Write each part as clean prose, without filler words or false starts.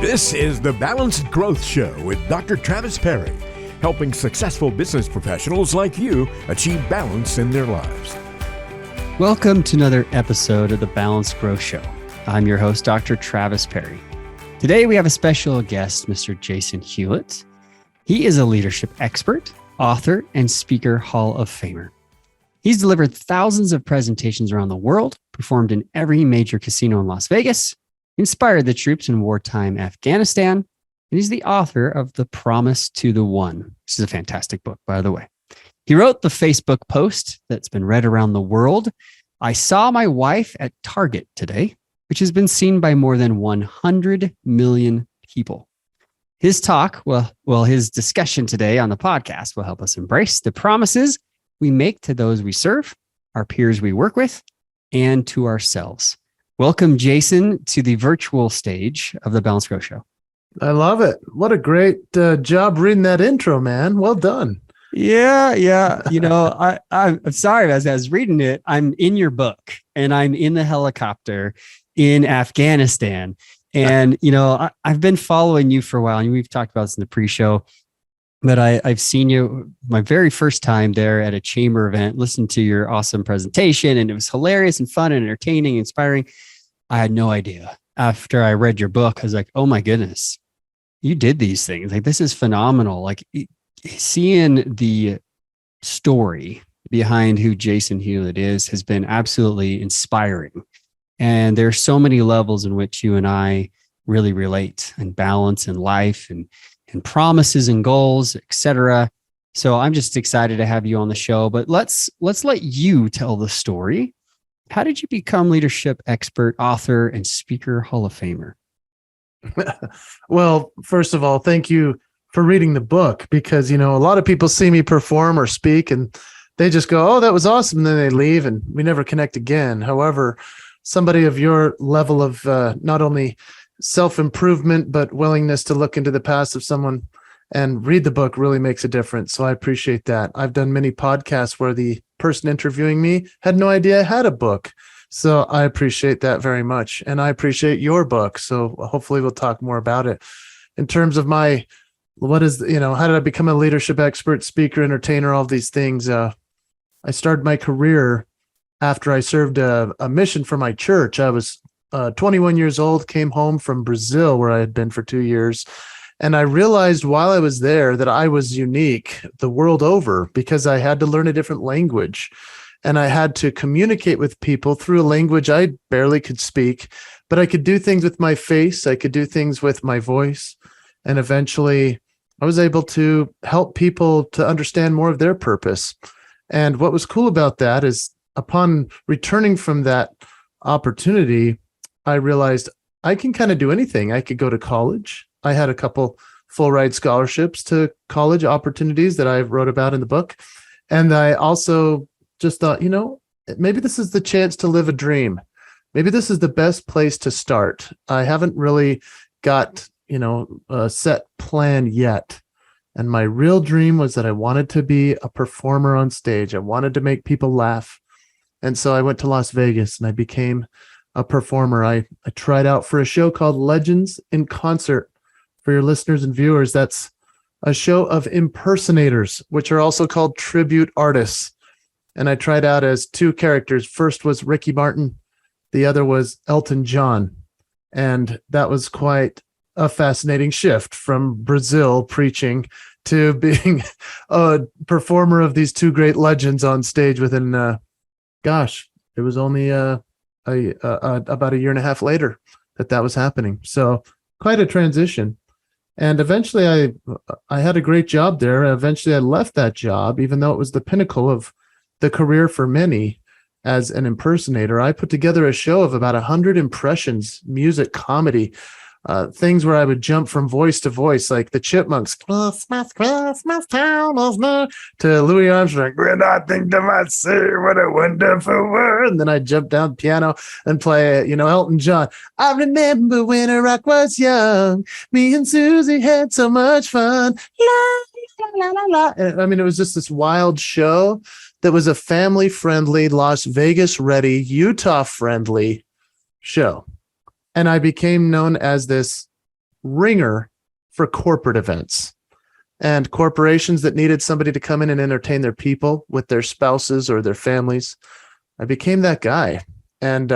This is the Balanced Growth Show with Dr. Travis Perry, helping successful business professionals like you achieve balance in their lives. Welcome to another episode of the Balanced Growth Show. I'm your host, Dr. Travis Perry. Today, we have a special guest, Mr. Jason Hewlett. He is a leadership expert, author, and speaker Hall of Famer. He's delivered thousands of presentations around the world, performed in every major casino in Las Vegas, inspired the troops in wartime Afghanistan, and he's the author of The Promise to the One. This is a fantastic book, by the way. He wrote the Facebook post that's been read around the world. I saw my wife at Target today, which has been seen by more than 100 million people. His talk, his discussion today on the podcast will help us embrace the promises we make to those we serve, our peers we work with, and to ourselves. Welcome, Jason, to the virtual stage of the Balanced Growth Show. I love it. What a great job reading that intro, man. Well done. Yeah. You know, I'm sorry, as I was reading it, I'm in your book and I'm in the helicopter in Afghanistan. And, you know, I've been following you for a while, and we've talked about this in the pre-show, but I've seen you my very first time there at a chamber event, listened to your awesome presentation, and it was hilarious and fun and entertaining, inspiring. I had no idea. After I read your book, I was like, oh my goodness, you did these things. Like, this is phenomenal. Like, seeing the story behind who Jason Hewlett is has been absolutely inspiring. And there's so many levels in which you and I really relate, and balance in life and promises and goals, etc. So I'm just excited to have you on the show, but let's let you tell the story. How did you become leadership expert, author, and speaker Hall of Famer? Well, first of all, thank you for reading the book, because, you know, a lot of people see me perform or speak and they just go, oh, that was awesome. And then they leave and we never connect again. However, somebody of your level of not only self-improvement, but willingness to look into the past of someone and read the book really makes a difference. So I appreciate that. I've done many podcasts where the person interviewing me had no idea I had a book. So I appreciate that very much. And I appreciate your book. So hopefully we'll talk more about it. In terms of how did I become a leadership expert, speaker, entertainer, all of these things? I started my career after I served a mission for my church. I was 21 years old, came home from Brazil, where I had been for 2 years. And I realized while I was there that I was unique the world over, because I had to learn a different language. And I had to communicate with people through a language I barely could speak, but I could do things with my face. I could do things with my voice. And eventually I was able to help people to understand more of their purpose. And what was cool about that is, upon returning from that opportunity, I realized I can kind of do anything. I could go to college. I had a couple full ride scholarships to college opportunities that I wrote about in the book. And I also just thought, you know, maybe this is the chance to live a dream. Maybe this is the best place to start. I haven't really got, a set plan yet. And my real dream was that I wanted to be a performer on stage. I wanted to make people laugh. And so I went to Las Vegas and I became a performer. I tried out for a show called Legends in Concert. For your listeners and viewers, that's a show of impersonators, which are also called tribute artists. And I tried out as two characters. First was Ricky Martin. The other was Elton John. And that was quite a fascinating shift from Brazil preaching to being a performer of these two great legends on stage within, it was only about a year and a half later that was happening. So quite a transition. And eventually I had a great job there. Eventually I left that job, even though it was the pinnacle of the career for many as an impersonator. I put together a show of about 100 impressions, music, comedy, things where I would jump from voice to voice, like the Chipmunks, Christmas, Christmas time is near, to Louis Armstrong, when I think to myself, what a wonderful world. And then I'd jump down piano and play, Elton John. I remember when a rock was young, me and Susie had so much fun. La, la, la, la. I mean, it was just this wild show that was a family-friendly, Las Vegas-ready, Utah-friendly show. And I became known as this ringer for corporate events and corporations that needed somebody to come in and entertain their people with their spouses or their families. I became that guy. And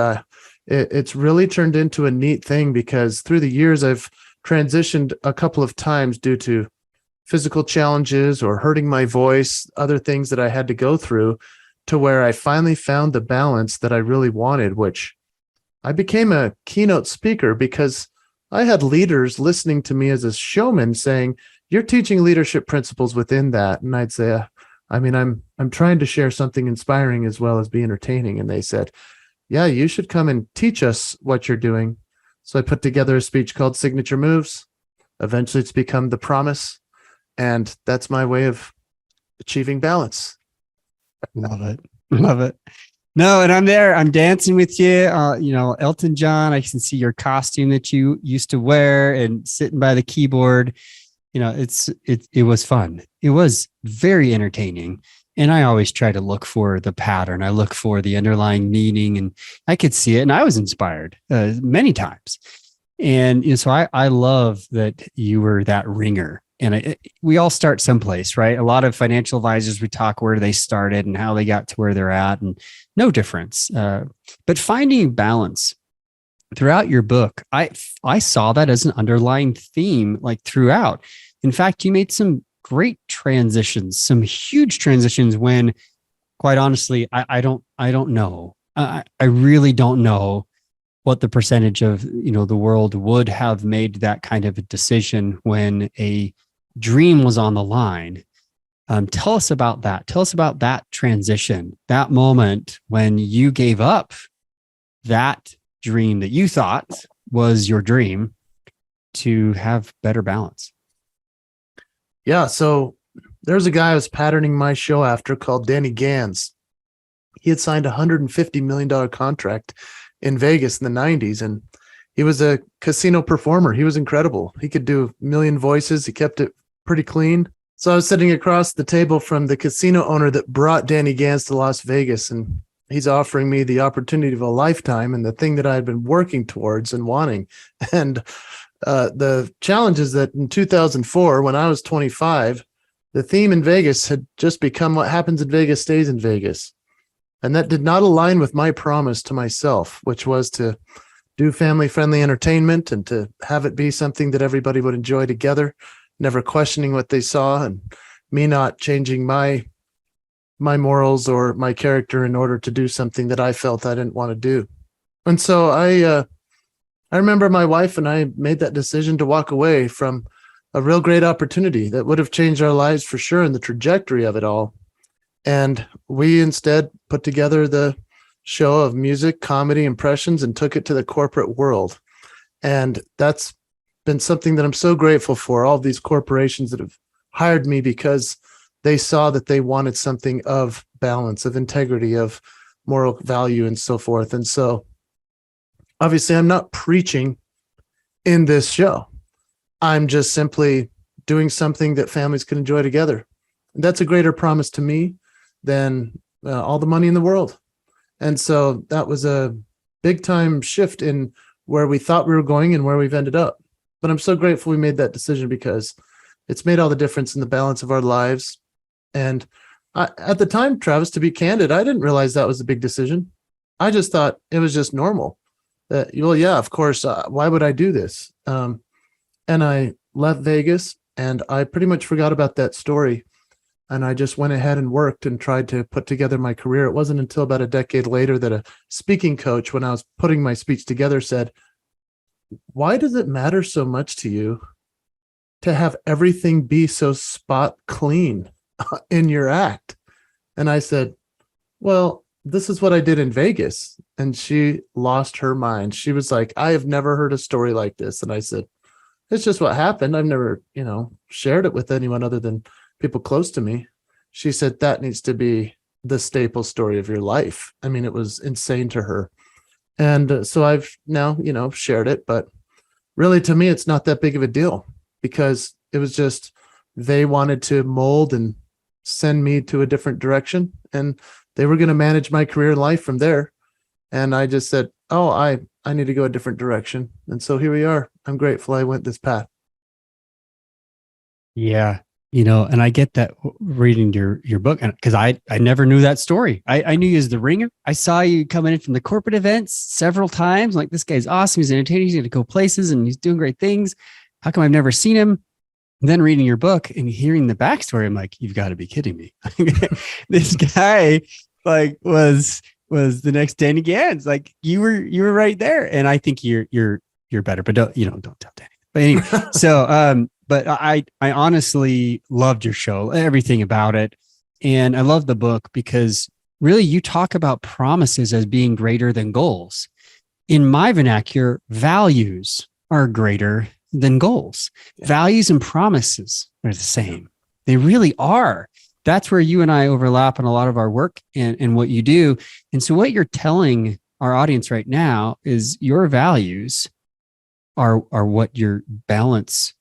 it's really turned into a neat thing because through the years, I've transitioned a couple of times due to physical challenges or hurting my voice, other things that I had to go through, to where I finally found the balance that I really wanted, which I became a keynote speaker because I had leaders listening to me as a showman saying, "You're teaching leadership principles within that." And I'd say, I'm trying to share something inspiring as well as be entertaining. And they said, "Yeah, you should come and teach us what you're doing." So I put together a speech called Signature Moves. Eventually it's become The Promise. And that's my way of achieving balance. Love it. Love it. No, and I'm there. I'm dancing with you. Elton John, I can see your costume that you used to wear and sitting by the keyboard. It was fun. It was very entertaining. And I always try to look for the pattern. I look for the underlying meaning, and I could see it. And I was inspired many times. And so I love that you were that ringer. And we all start someplace, right? A lot of financial advisors, we talk where they started and how they got to where they're at, and no difference. But finding balance throughout your book, I saw that as an underlying theme, like throughout. In fact, you made some great transitions, some huge transitions when, quite honestly, I don't know. I really don't know what the percentage of the world would have made that kind of a decision when a dream was on the line. Tell us about that. Tell us about that transition, that moment when you gave up that dream that you thought was your dream to have better balance. Yeah. So there's a guy I was patterning my show after called Danny Gans. He had signed a $150 million contract in Vegas in the 90s. And he was a casino performer. He was incredible. He could do a million voices. He kept it pretty clean. So I was sitting across the table from the casino owner that brought Danny Gans to Las Vegas. And he's offering me the opportunity of a lifetime and the thing that I had been working towards and wanting. And the challenge is that in 2004, when I was 25, the theme in Vegas had just become what happens in Vegas stays in Vegas. And that did not align with my promise to myself, which was to do family-friendly entertainment and to have it be something that everybody would enjoy together, never questioning what they saw, and me not changing my morals or my character in order to do something that I felt I didn't want to do. And so I remember my wife and I made that decision to walk away from a real great opportunity that would have changed our lives for sure and the trajectory of it all. And we instead put together the show of music, comedy, impressions, and took it to the corporate world. And that's been something that I'm so grateful for, all of these corporations that have hired me because they saw that they wanted something of balance, of integrity, of moral value, and so forth. And so obviously I'm not preaching in this show. I'm just simply doing something that families can enjoy together. And that's a greater promise to me than all the money in the world. And so that was a big time shift in where we thought we were going and where we've ended up. But I'm so grateful we made that decision because it's made all the difference in the balance of our lives. And at the time, Travis, to be candid, I didn't realize that was a big decision. I just thought it was just normal. That, well, yeah, of course, why would I do this? And I left Vegas and I pretty much forgot about that story. And I just went ahead and worked and tried to put together my career. It wasn't until about a decade later that a speaking coach, when I was putting my speech together, said, "Why does it matter so much to you to have everything be so spot clean in your act?" And I said, "Well, this is what I did in Vegas." And she lost her mind. She was like, "I have never heard a story like this." And I said, "It's just what happened. I've never, shared it with anyone other than people close to me." She said, "That needs to be the staple story of your life." I mean, it was insane to her. And so I've now, shared it, but really to me, it's not that big of a deal because it was just, they wanted to mold and send me to a different direction and they were going to manage my career and life from there. And I just said, "Oh, I need to go a different direction. And so here we are. I'm grateful I went this path. Yeah. And I get that reading your book, and because I never knew that story. I knew you as the ringer. I saw you coming in from the corporate events several times. Like, this guy's awesome. He's entertaining. He's going to go places and he's doing great things. How come I've never seen him? And then reading your book and hearing the backstory, I'm like, you've got to be kidding me. This guy was the next Danny Gans. Like, you were right there. And I think you're better, but don't tell Danny. But anyway, so but I honestly loved your show, everything about it. And I love the book because really you talk about promises as being greater than goals. In my vernacular, values are greater than goals. Yeah. Values and promises are the same. They really are. That's where you and I overlap in a lot of our work and what you do. And so what you're telling our audience right now is your values are what your balance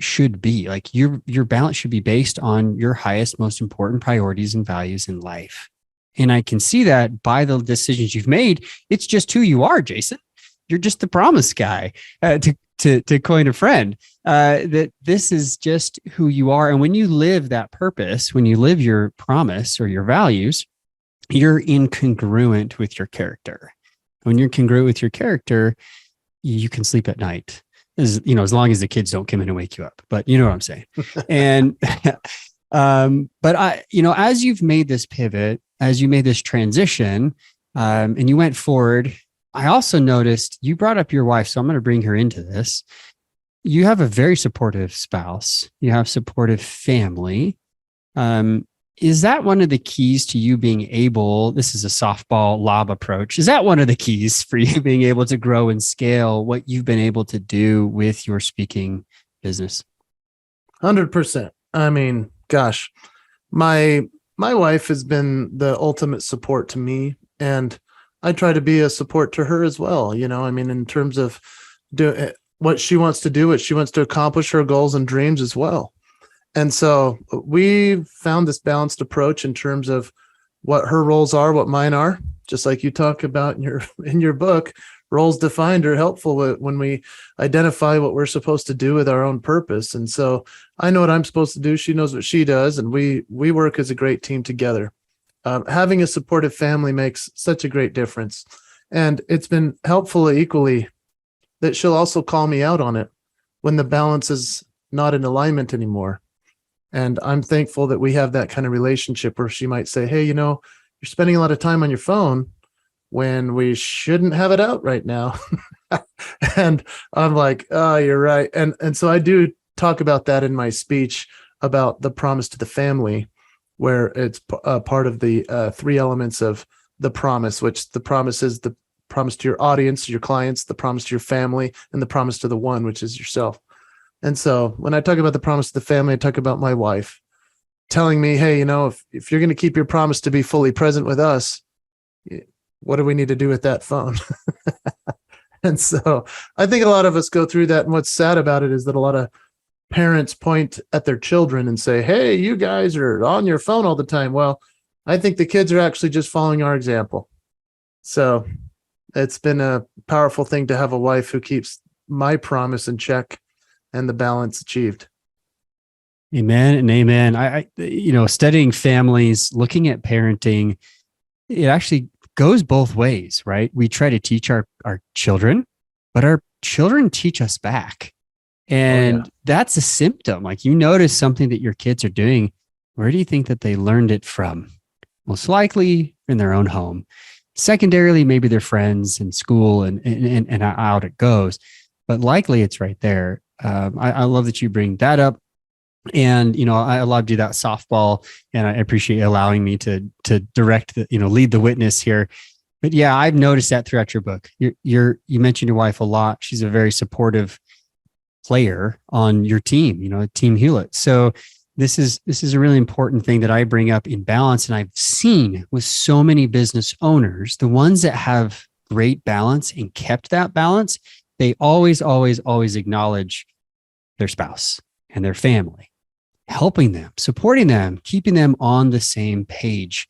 should be. Like, your balance should be based on your highest, most important priorities and values in life. And I can see that by the decisions you've made. It's just who you are, Jason. You're just the promise guy, to coin a friend, that this is just who you are. And when you live that purpose, when you live your promise or your values, you're incongruent with your character. When you're congruent with your character, you can sleep at night, as long as the kids don't come in and wake you up. But you know what I'm saying. And but as you've made this pivot, as you made this transition, and you went forward, I also noticed you brought up your wife, so I'm going to bring her into this. You have a very supportive spouse. You have supportive family. Is that one of the keys to you being able, this is a softball lob approach, is that one of the keys for you being able to grow and scale what you've been able to do with your speaking business? 100%. I mean, gosh, my wife has been the ultimate support to me, and I try to be a support to her as well. In terms of what she wants to do, what she wants to accomplish, her goals and dreams as well. And so we found this balanced approach in terms of what her roles are, what mine are, just like you talk about in your book. Roles defined are helpful when we identify what we're supposed to do with our own purpose. And so I know what I'm supposed to do. She knows what she does, and we work as a great team together. Having a supportive family makes such a great difference. And it's been helpful equally that she'll also call me out on it when the balance is not in alignment anymore. And I'm thankful that we have that kind of relationship where she might say, hey, you're spending a lot of time on your phone when we shouldn't have it out right now. And I'm like, oh, you're right. And so I do talk about that in my speech about the promise to the family, where it's part of the 3 elements of the promise, which the promise is the promise to your audience, your clients, the promise to your family, and the promise to the one, which is yourself. And so when I talk about the promise to the family, I talk about my wife telling me, hey, if you're going to keep your promise to be fully present with us, what do we need to do with that phone? And so I think a lot of us go through that. And what's sad about it is that a lot of parents point at their children and say, hey, you guys are on your phone all the time. Well, I think the kids are actually just following our example. So it's been a powerful thing to have a wife who keeps my promise in check and the balance achieved. Amen and amen. I studying families, looking at parenting, it actually goes both ways, right? We try to teach our children, but our children teach us back. And that's a symptom. Like, you notice something that your kids are doing. Where do you think that they learned it from? Most likely in their own home. Secondarily, maybe their friends in school and out it goes. But likely it's right there. I love that you bring that up. And, I allowed you that softball, and I appreciate allowing me to direct lead the witness here. But yeah, I've noticed that throughout your book. You mentioned your wife a lot. She's a very supportive player on your team, Team Hewlett. So this is a really important thing that I bring up in balance. And I've seen with so many business owners, the ones that have great balance and kept that balance, they always, always, always acknowledge their spouse and their family, helping them, supporting them, keeping them on the same page.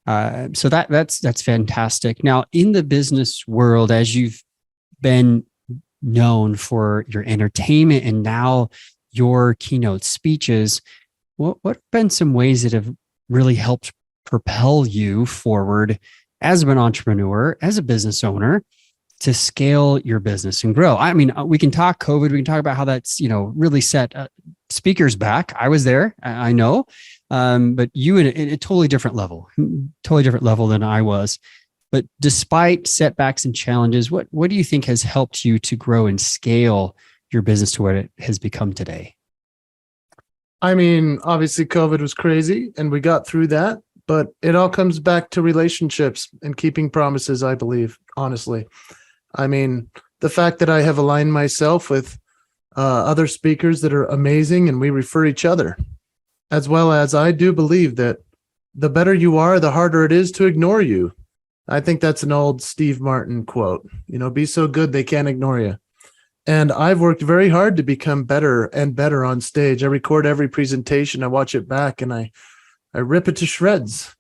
So that's fantastic. Now, in the business world, as you've been known for your entertainment and now your keynote speeches. What have been some ways that have really helped propel you forward as an entrepreneur, as a business owner, to scale your business and grow? I mean, we can talk COVID. We can talk about how that's, really set speakers back. I was there, I know, but you in a totally different level than I was. But despite setbacks and challenges, what do you think has helped you to grow and scale your business to what it has become today? I mean, obviously COVID was crazy and we got through that, but it all comes back to relationships and keeping promises, I believe, honestly. I mean, the fact that I have aligned myself with other speakers that are amazing and we refer each other, as well as I do believe that the better you are, the harder it is to ignore you. I think that's an old Steve Martin quote, be so good they can't ignore you. And I've worked very hard to become better and better on stage. I record every presentation. I watch it back and I rip it to shreds.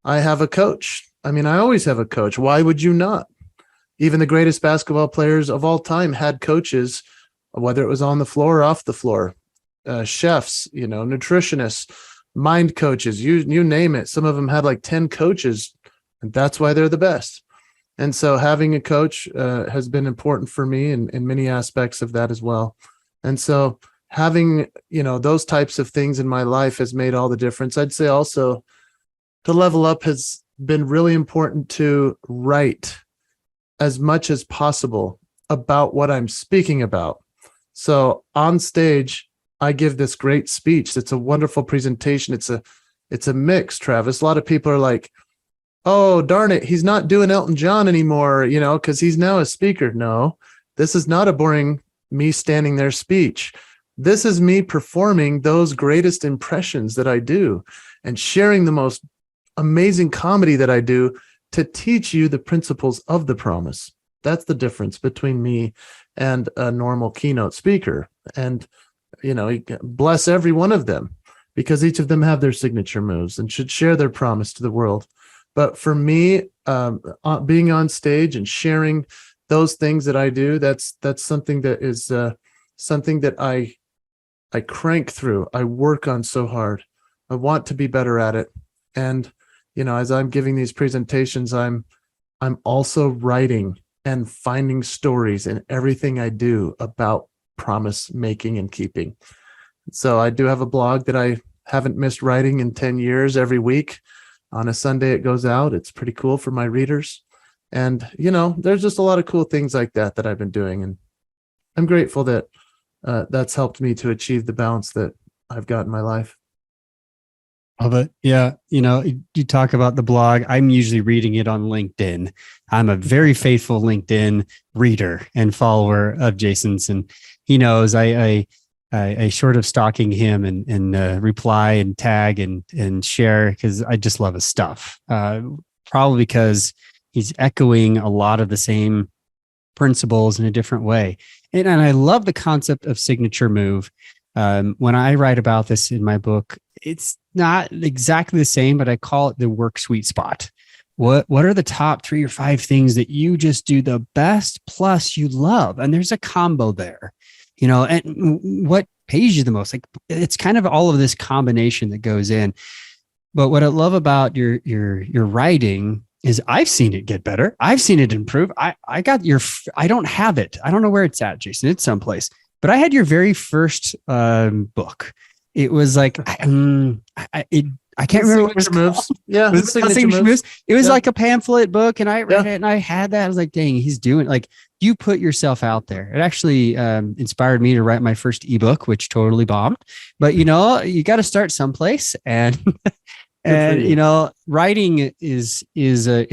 I have a coach. I mean, I always have a coach. Why would you not? Even the greatest basketball players of all time had coaches, whether it was on the floor or off the floor, chefs, nutritionists, mind coaches, you name it. Some of them had like 10 coaches, and that's why they're the best. And so having a coach has been important for me in many aspects of that as well. And so having, those types of things in my life has made all the difference. I'd say also to level up has been really important to write as much as possible about what I'm speaking about. So on stage, I give this great speech. It's a wonderful presentation. It's a mix, Travis. A lot of people are like, oh, darn it, he's not doing Elton John anymore, because he's now a speaker. No, this is not a boring me standing there speech. This is me performing those greatest impressions that I do and sharing the most amazing comedy that I do to teach you the principles of the promise. That's the difference between me and a normal keynote speaker. And, bless every one of them because each of them have their signature moves and should share their promise to the world. But for me, being on stage and sharing those things that I do, that's something that is something that I crank through. I work on so hard. I want to be better at it. And, as I'm giving these presentations, I'm also writing and finding stories in everything I do about promise making and keeping. So I do have a blog that I haven't missed writing in 10 years every week. On a Sunday, it goes out. It's pretty cool for my readers. And, there's just a lot of cool things like that I've been doing. And I'm grateful that that's helped me to achieve the balance that I've got in my life. Love it. Yeah. You talk about the blog. I'm usually reading it on LinkedIn. I'm a very faithful LinkedIn reader and follower of Jason's. And he knows I short of stalking him and reply and tag and share because I just love his stuff. Probably because he's echoing a lot of the same principles in a different way. And I love the concept of signature move. When I write about this in my book, it's not exactly the same, but I call it the work sweet spot. What are the top 3 or 5 things that you just do the best plus you love? And there's a combo there. And what pays you the most? Like it's kind of all of this combination that goes in. But what I love about your writing is I've seen it get better. I've seen it improve. I don't have it. I don't know where it's at, Jason. It's someplace. But I had your very first book. It was like I can't remember what it was called. Yeah, it was Signature Moves. It was like a pamphlet book, and I read it, and I had that. I was like, "Dang, he's doing it!" Like you put yourself out there. It actually inspired me to write my first ebook, which totally bombed. But you got to start someplace, and writing is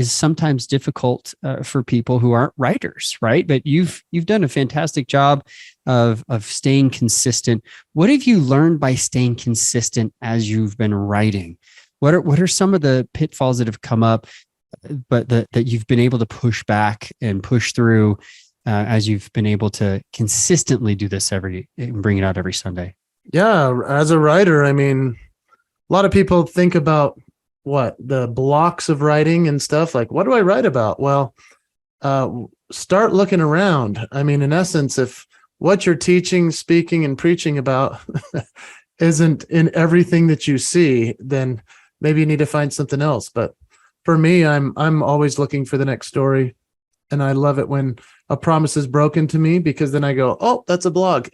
sometimes difficult for people who aren't writers, right? But you've done a fantastic job of staying consistent. What have you learned by staying consistent as you've been writing? What are some of the pitfalls that have come up, but that you've been able to push back and push through as you've been able to consistently do this and bring it out every Sunday? Yeah, as a writer, I mean, a lot of people think about the blocks of writing and stuff like, what do I write about? Well, start looking around. I mean, in essence, if what you're teaching, speaking, and preaching about isn't in everything that you see, then maybe you need to find something else. But for me, I'm always looking for the next story. And I love it when a promise is broken to me, because then I go, oh, that's a blog.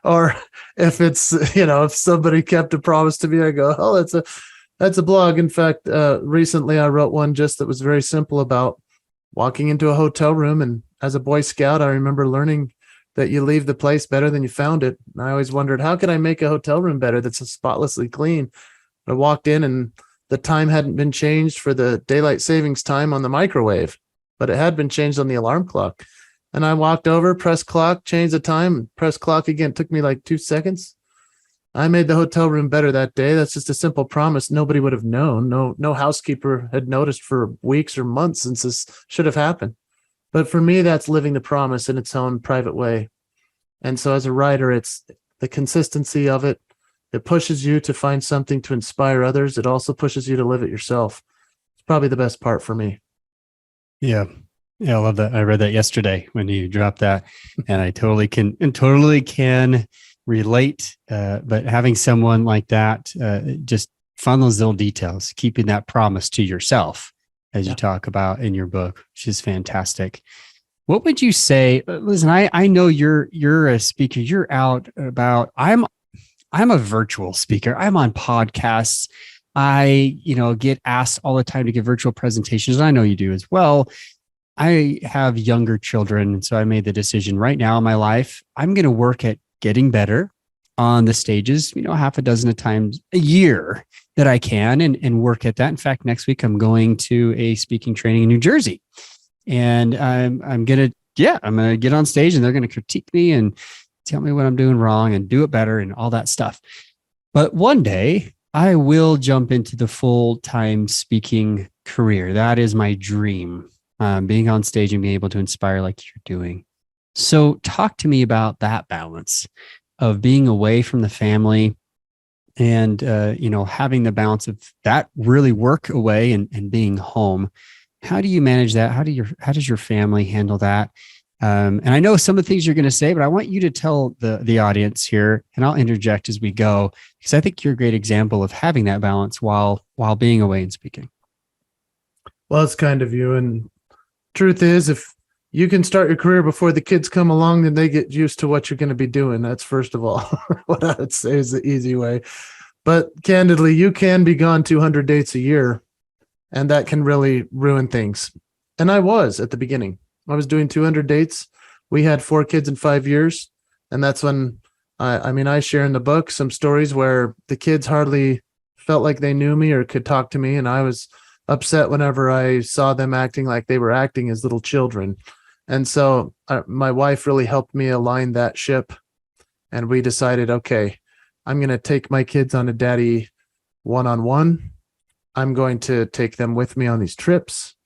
Or if it's, if somebody kept a promise to me, I go, oh, that's a blog. In fact, recently I wrote one just that was very simple about walking into a hotel room. And as a Boy Scout, I remember learning that you leave the place better than you found it. And I always wondered, how can I make a hotel room better that's spotlessly clean? I walked in and the time hadn't been changed for the daylight savings time on the microwave, but it had been changed on the alarm clock. And I walked over, press clock, change the time, press clock again. It took me like 2 seconds. I made the hotel room better that day. That's just a simple promise. Nobody would have known. No housekeeper had noticed for weeks or months since this should have happened. But for me, that's living the promise in its own private way. And so as a writer, it's the consistency of it. It pushes you to find something to inspire others. It also pushes you to live it yourself. It's probably the best part for me. Yeah. Yeah. I love that. I read that yesterday when you dropped that, and I totally can relate. But having someone like that, just find those little details, keeping that promise to yourself, as you talk about in your book, which is fantastic. What would you say? Listen, I know you're a speaker. You're out about. I'm a virtual speaker. I'm on podcasts. I, get asked all the time to give virtual presentations. I know you do as well. I have younger children. And so I made the decision right now in my life, I'm going to work at getting better on the stages, half a dozen of times a year that I can, and work at that. In fact, next week I'm going to a speaking training in New Jersey, and I'm going to get on stage, and they're going to critique me and tell me what I'm doing wrong and do it better and all that stuff. But one day I will jump into the full-time speaking career. That is my dream, being on stage and being able to inspire like you're doing. So talk to me about that balance of being away from the family and, having the balance of that really work away and being home. How do you manage that? How does your family handle that? And I know some of the things you're going to say, but I want you to tell the audience here, and I'll interject as we go, because I think you're a great example of having that balance while being away and speaking. Well, it's kind of you. And truth is, if you can start your career before the kids come along, then they get used to what you're going to be doing. That's first of all, what I would say is the easy way. But candidly, you can be gone 200 dates a year, and that can really ruin things. And I was at the beginning. I was doing 200 dates. We had 4 kids in 5 years. And that's when I share in the book some stories where the kids hardly felt like they knew me or could talk to me. And I was upset whenever I saw them acting like they were acting as little children. And so my wife really helped me align that ship. And we decided, okay, I'm going to take my kids on a daddy one-on-one. I'm going to take them with me on these trips.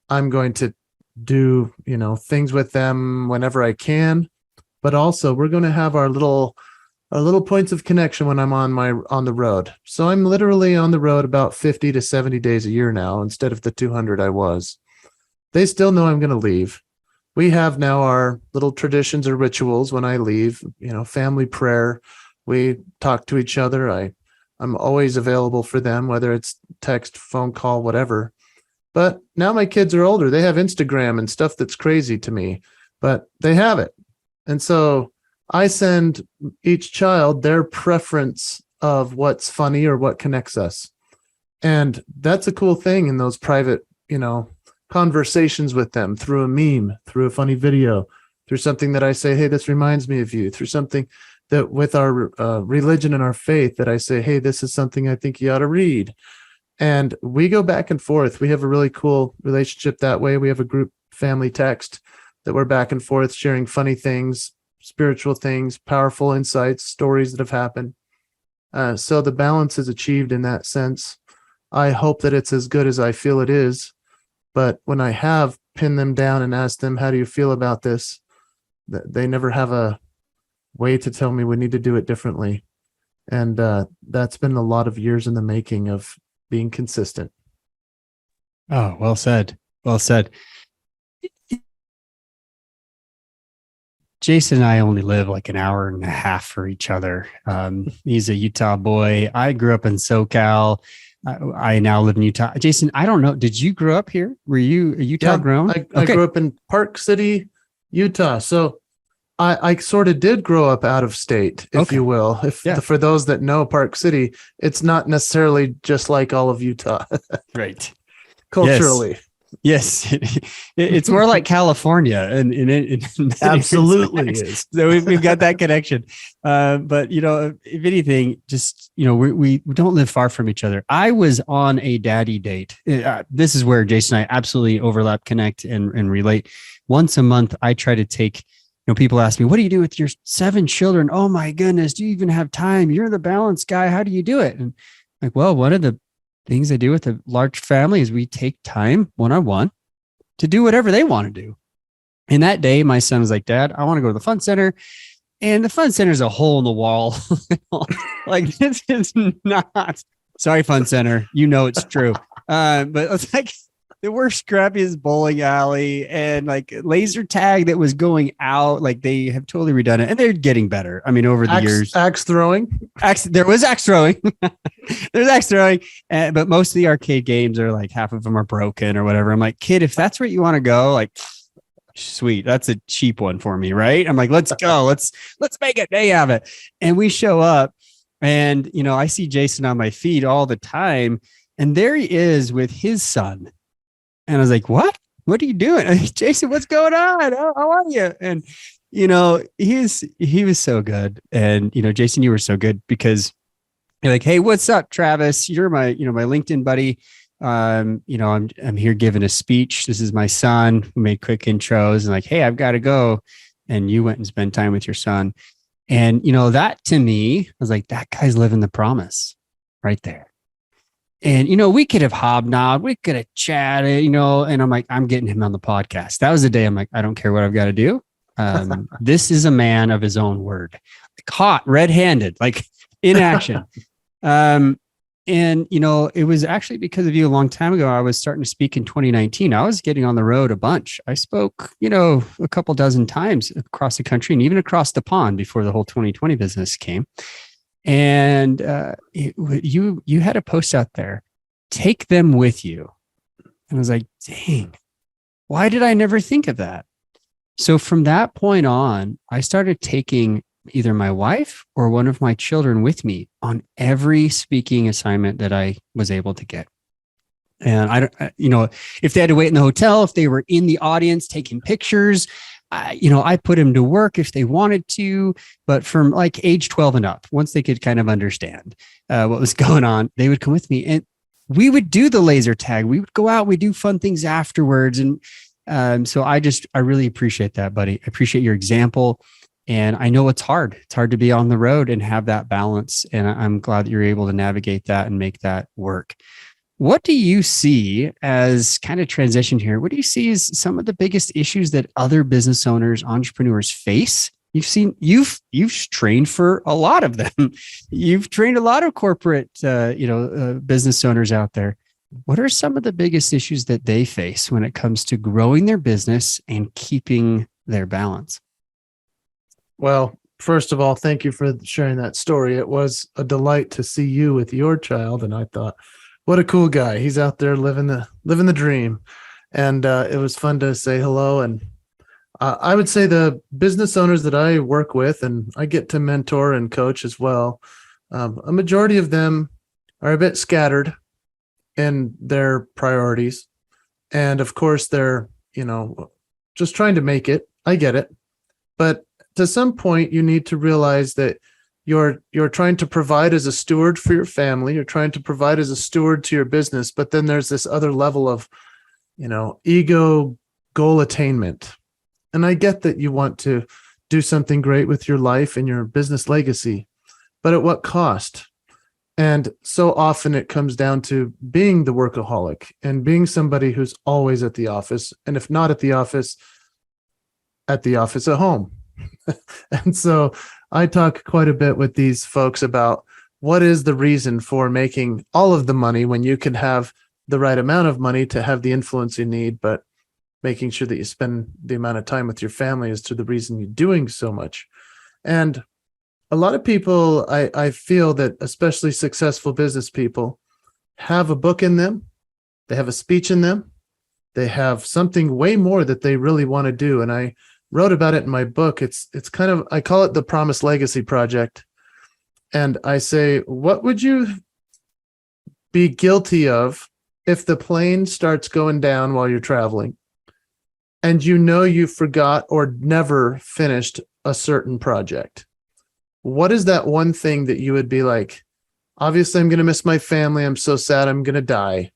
I'm going to do, things with them whenever I can. But also we're going to have our little points of connection when I'm on the road. So I'm literally on the road about 50 to 70 days a year now, instead of the 200 I was. They still know I'm going to leave. We have now our little traditions or rituals when I leave, family prayer. We talk to each other. I'm always available for them, whether it's text, phone call, whatever. But now my kids are older. They have Instagram and stuff that's crazy to me, but they have it. And so I send each child their preference of what's funny or what connects us. And that's a cool thing in those private, conversations with them, through a meme, through a funny video, through something that I say, hey, this reminds me of you, through something that with our religion and our faith that I say, hey, this is something I think you ought to read. And we go back and forth. We have a really cool relationship that way. We have a group family text that we're back and forth sharing funny things, spiritual things, powerful insights, stories that have happened. So the balance is achieved in that sense. I hope that it's as good as I feel it is. But when I have pinned them down and asked them, how do you feel about this? They never have a way to tell me we need to do it differently. And that's been a lot of years in the making of being consistent. Oh, well said. Well said. Jason and I only live like an hour and a half for each other. He's a Utah boy. I grew up in SoCal. I now live in Utah. Jason, I don't know. Did you grow up here? Were you a Utah grown? I grew up in Park City, Utah. So I sort of did grow up out of state, if you will. For those that know Park City, it's not necessarily just like all of Utah. Right. Culturally. Yes. It's more like California. And Absolutely is. So we've got that connection. But, if anything, just, we don't live far from each other. I was on a daddy date. This is where Jason and I absolutely overlap, connect, and relate. Once a month, I try to take, people ask me, what do you do with your 7 children? Oh my goodness. Do you even have time? You're the balance guy. How do you do it? And like, well, one of the things I do with a large family is we take time one-on-one to do whatever they want to do. And that day, my son was like, Dad, I want to go to the fun center. And the fun center is a hole in the wall. Like, this is not, sorry, fun center. It's true. But it's like the worst, scrappiest bowling alley and like laser tag that was going out. Like, they have totally redone it and they're getting better. I mean, over the years. Axe throwing. There was axe throwing. There's axe throwing. But most of the arcade games are like, half of them are broken or whatever. I'm like, kid, if that's where you want to go, like, sweet. That's a cheap one for me. Right. I'm like, let's go. Let's make a day of it. And we show up and, I see Jason on my feed all the time. And there he is with his son. And I was like, what are you doing? Jason, what's going on? How are you? And, he was so good. And, Jason, you were so good because you're like, hey, what's up, Travis? You're my, my LinkedIn buddy. I'm here giving a speech. This is my son. We made quick intros and like, hey, I've got to go. And you went and spent time with your son. And, that to me, I was like, that guy's living the promise right there. And, we could have hobnobbed, we could have chatted, and I'm like, I'm getting him on the podcast. That was the day I'm like, I don't care what I've got to do. This is a man of his own word, caught red-handed, like in action. And, it was actually because of you a long time ago. I was starting to speak in 2019. I was getting on the road a bunch. I spoke, a couple dozen times across the country and even across the pond before the whole 2020 business came. And you had a post out there, take them with you. And I was like, dang, why did I never think of that? So from that point on, I started taking either my wife or one of my children with me on every speaking assignment that I was able to get. And I don't, if they had to wait in the hotel, if they were in the audience taking pictures, I put them to work if they wanted to, but from like age 12 and up, once they could kind of understand what was going on, they would come with me and we would do the laser tag. We would go out, we do fun things afterwards. And so I really appreciate that, buddy. I appreciate your example. And I know it's hard. It's hard to be on the road and have that balance. And I'm glad that you're able to navigate that and make that work. What do you see as kind of transition here? What do you see as some of the biggest issues that other business owners, entrepreneurs face? You've trained for a lot of them. You've trained a lot of corporate, business owners out there. What are some of the biggest issues that they face when it comes to growing their business and keeping their balance? Well, first of all, thank you for sharing that story. It was a delight to see you with your child, and I thought, what a cool guy. He's out there living the dream. And it was fun to say hello. And I would say the business owners that I work with, and I get to mentor and coach as well, a majority of them are a bit scattered in their priorities. And of course, they're, just trying to make it. I get it. But to some point, you need to realize that you're trying to provide as a steward for your family. You're trying to provide as a steward to your business. But then there's this other level of, ego goal attainment. And I get that you want to do something great with your life and your business legacy, but at what cost? And so often it comes down to being the workaholic and being somebody who's always at the office. And if not at the office at home. And so I talk quite a bit with these folks about what is the reason for making all of the money when you can have the right amount of money to have the influence you need. But making sure that you spend the amount of time with your family as to the reason you're doing so much. And a lot of people, I feel that especially successful business people have a book in them. They have a speech in them. They have something way more that they really want to do. And I wrote about it in my book. It's kind of, I call it the Promise Legacy Project. And I say, what would you be guilty of if the plane starts going down while you're traveling and you know you forgot or never finished a certain project? What is that one thing that you would be like, obviously I'm going to miss my family. I'm so sad I'm going to die.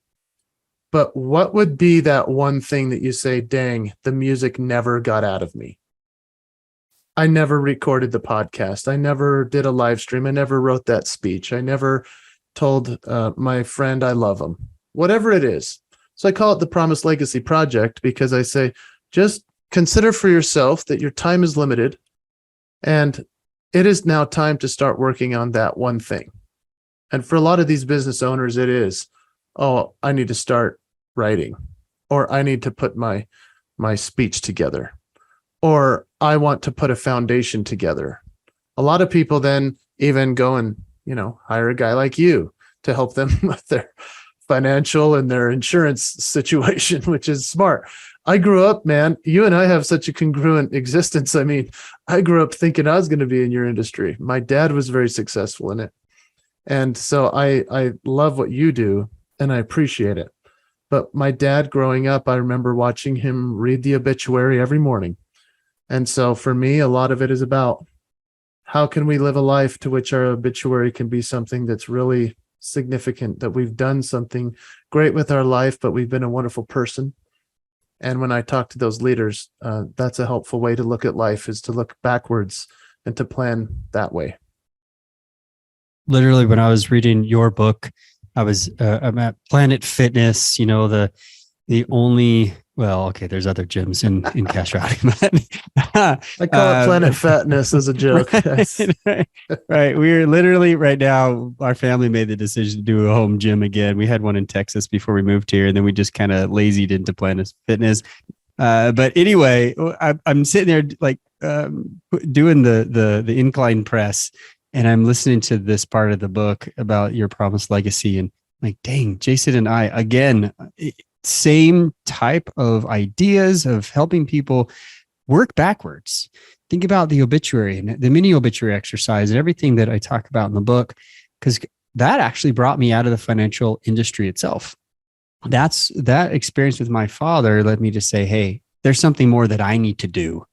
But what would be that one thing that you say, dang, the music never got out of me? I never recorded the podcast. I never did a live stream. I never wrote that speech. I never told my friend I love him, whatever it is. So I call it the Promise Legacy Project because I say, just consider for yourself that your time is limited and it is now time to start working on that one thing. And for a lot of these business owners, it is, oh, I need to start writing, or I need to put my speech together, or I want to put a foundation together. A lot of people then even go and, hire a guy like you to help them with their financial and their insurance situation, which is smart. I grew up, man, you and I have such a congruent existence. I mean, I grew up thinking I was going to be in your industry. My dad was very successful in it. And so I love what you do and I appreciate it. But my dad growing up, I remember watching him read the obituary every morning. And so for me, a lot of it is about how can we live a life to which our obituary can be something that's really significant, that we've done something great with our life, but we've been a wonderful person. And when I talk to those leaders, that's a helpful way to look at life, is to look backwards and to plan that way. Literally, when I was reading your book, I'm at Planet Fitness, the only, well, okay, there's other gyms in Cache Routing. I call it Planet Fatness as a joke. Right. We're literally right now, our family made the decision to do a home gym again. We had one in Texas before we moved here, and then we just kind of lazied into Planet Fitness. But anyway, I'm sitting there like doing the incline press, and I'm listening to this part of the book about your promised legacy, and like, dang, Jason and I, again, same type of ideas of helping people work backwards. Think about the obituary and the mini obituary exercise and everything that I talk about in the book, because that actually brought me out of the financial industry itself. That experience with my father led me to say, hey, there's something more that I need to do.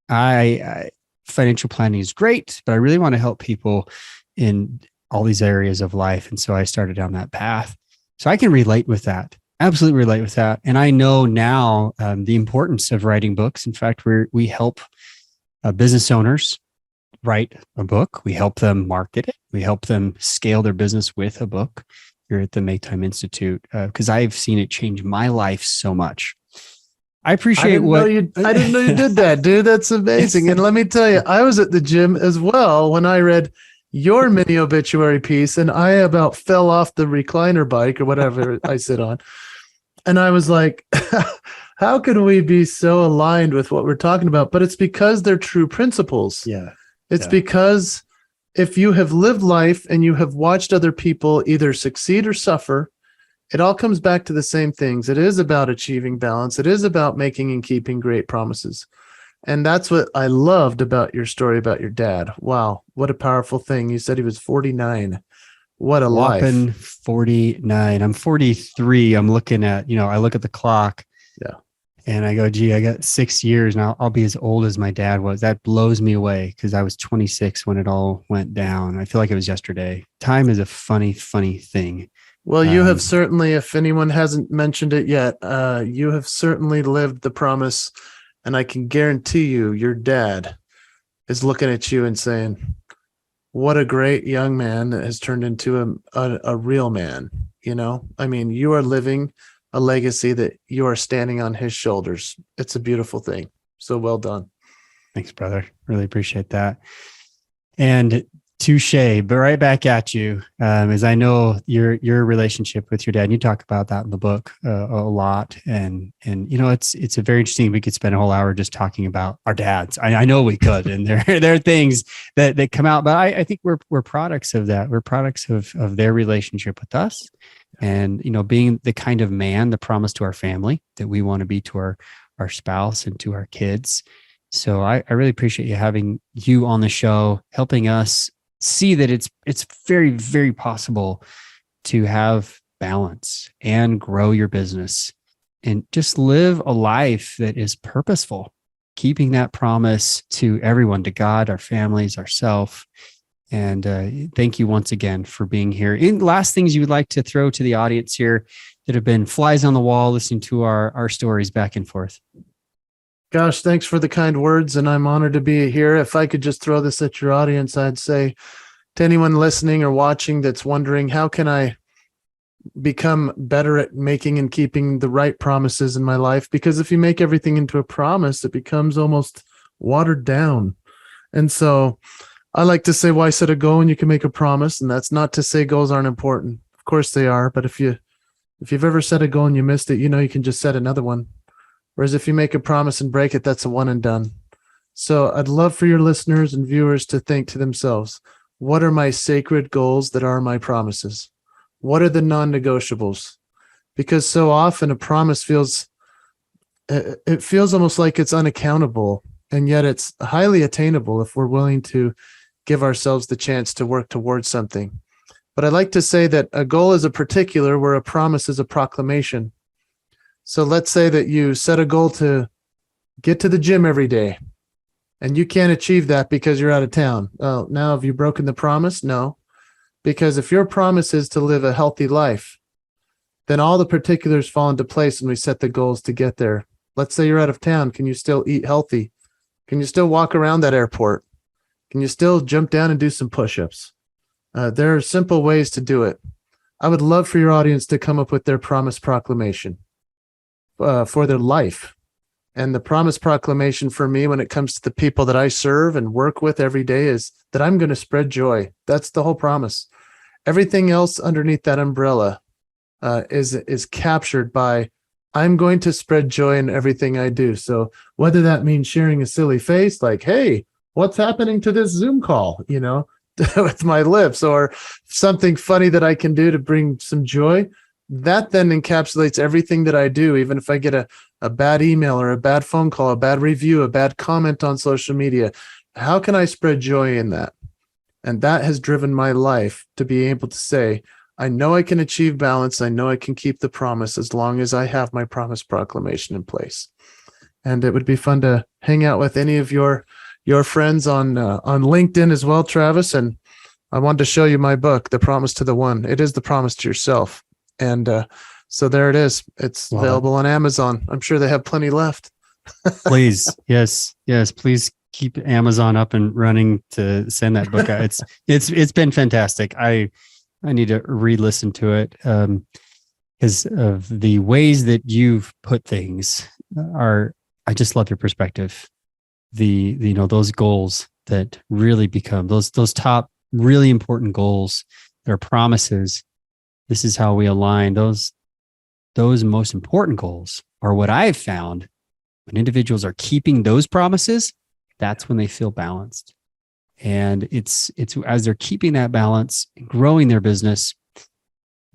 Financial planning is great, but I really want to help people in all these areas of life. And so I started down that path. So I can relate with that. Absolutely relate with that. And I know now the importance of writing books. In fact, we help business owners write a book. We help them market it. We help them scale their business with a book here at the Make Time Institute, because I've seen it change my life so much. I appreciate I didn't know you did that, dude. That's amazing. And let me tell you, I was at the gym as well when I read your mini obituary piece, and I about fell off the recliner bike or whatever I sit on. And I was like, how can we be so aligned with what we're talking about? But it's because they're true principles. Yeah. It's because if you have lived life and you have watched other people either succeed or suffer, it all comes back to the same things. It is about achieving balance. It is about making and keeping great promises. And that's what I loved about your story about your dad. Wow, what a powerful thing. You said he was 49. What a whopping life. 49. I'm 43. I'm looking at, I look at the clock. Yeah. And I go, gee, I got 6 years and I'll be as old as my dad was. That blows me away because I was 26 when it all went down. I feel like it was yesterday. Time is a funny, funny thing. Well, you have certainly, if anyone hasn't mentioned it yet, you have certainly lived the promise. And I can guarantee you, your dad is looking at you and saying, what a great young man that has turned into a real man. I mean, you are living a legacy that you are standing on his shoulders. It's a beautiful thing. So well done. Thanks, brother. Really appreciate that. And Touche, but right back at you. As I know your relationship with your dad, and you talk about that in the book a lot, and it's a very interesting. We could spend a whole hour just talking about our dads. I know we could, and there are things that come out, but I think we're products of that. We're products of their relationship with us, and being the kind of man, the promise to our family that we want to be to our spouse and to our kids. So I really appreciate you having you on the show, helping us see that it's very, very possible to have balance and grow your business and just live a life that is purposeful, keeping that promise to everyone, to God, our families, ourselves. And thank you once again for being here. And last things you would like to throw to the audience here that have been flies on the wall listening to our stories back and forth. Gosh, thanks for the kind words, and I'm honored to be here. If I could just throw this at your audience, I'd say to anyone listening or watching that's wondering, how can I become better at making and keeping the right promises in my life? Because if you make everything into a promise, it becomes almost watered down. And so I like to say, why set a goal when you can make a promise? And that's not to say goals aren't important. Of course they are. But if you've ever set a goal and you missed it, you can just set another one. Whereas if you make a promise and break it, that's a one and done. So I'd love for your listeners and viewers to think to themselves, what are my sacred goals that are my promises? What are the non-negotiables? Because so often a promise feels almost like it's unaccountable, and yet it's highly attainable if we're willing to give ourselves the chance to work towards something. But I like to say that a goal is a particular, where a promise is a proclamation. So let's say that you set a goal to get to the gym every day, and you can't achieve that because you're out of town. Well, now have you broken the promise? No, because if your promise is to live a healthy life, then all the particulars fall into place when we set the goals to get there. Let's say you're out of town. Can you still eat healthy? Can you still walk around that airport? Can you still jump down and do some push-ups? There are simple ways to do it. I would love for your audience to come up with their promise proclamation for their life. And the promise proclamation for me, when it comes to the people that I serve and work with every day, is that I'm going to spread joy. That's the whole promise. Everything else underneath that umbrella is captured by, I'm going to spread joy in everything I do. So whether that means sharing a silly face like, hey, what's happening to this Zoom call, with my lips, or something funny that I can do to bring some joy, that then encapsulates everything that I do. Even if I get a bad email or a bad phone call, a bad review, a bad comment on social media, how can I spread joy in that? And that has driven my life to be able to say, I know I can achieve balance. I know I can keep the promise as long as I have my promise proclamation in place. And it would be fun to hang out with any of your friends on LinkedIn as well, Travis. And I wanted to show you my book, The Promise to the One. It is the promise to yourself. And so there it is. It's available on Amazon. I'm sure they have plenty left. Please. Yes. Please keep Amazon up and running to send that book out. It's been fantastic. I need to re-listen to it because of the ways that you've put things I just love your perspective. Those goals that really become those top really important goals, their promises. This is how we align those most important goals are what I've found when individuals are keeping those promises, that's when they feel balanced. And it's as they're keeping that balance, growing their business,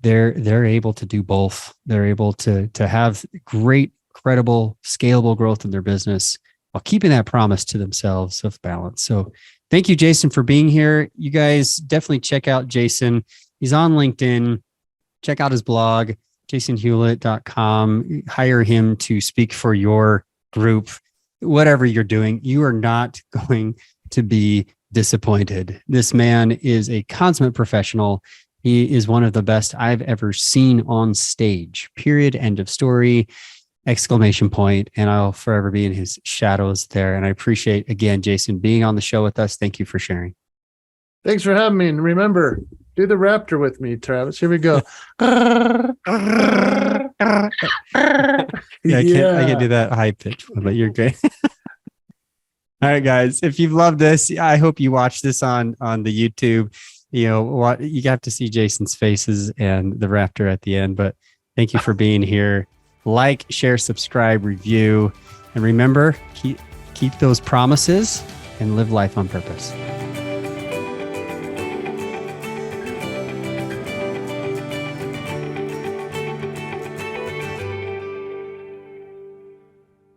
they're able to do both. They're able to have great, credible, scalable growth in their business while keeping that promise to themselves of balance. So thank you, Jason, for being here. You guys definitely check out Jason. He's on LinkedIn. Check out his blog, jasonhewlett.com. Hire him to speak for your group. Whatever you're doing, you are not going to be disappointed. This man is a consummate professional. He is one of the best I've ever seen on stage. Period. End of story. Exclamation point. And I'll forever be in his shadows there. And I appreciate, again, Jason, being on the show with us. Thank you for sharing. Thanks for having me. And remember, do the raptor with me, Travis. Here we go. I can't do that high pitch, but you're great. All right, guys. If you've loved this, I hope you watch this on the YouTube. You know what? You have to see Jason's faces and the raptor at the end. But thank you for being here. Like, share, subscribe, review, and remember, keep those promises and live life on purpose.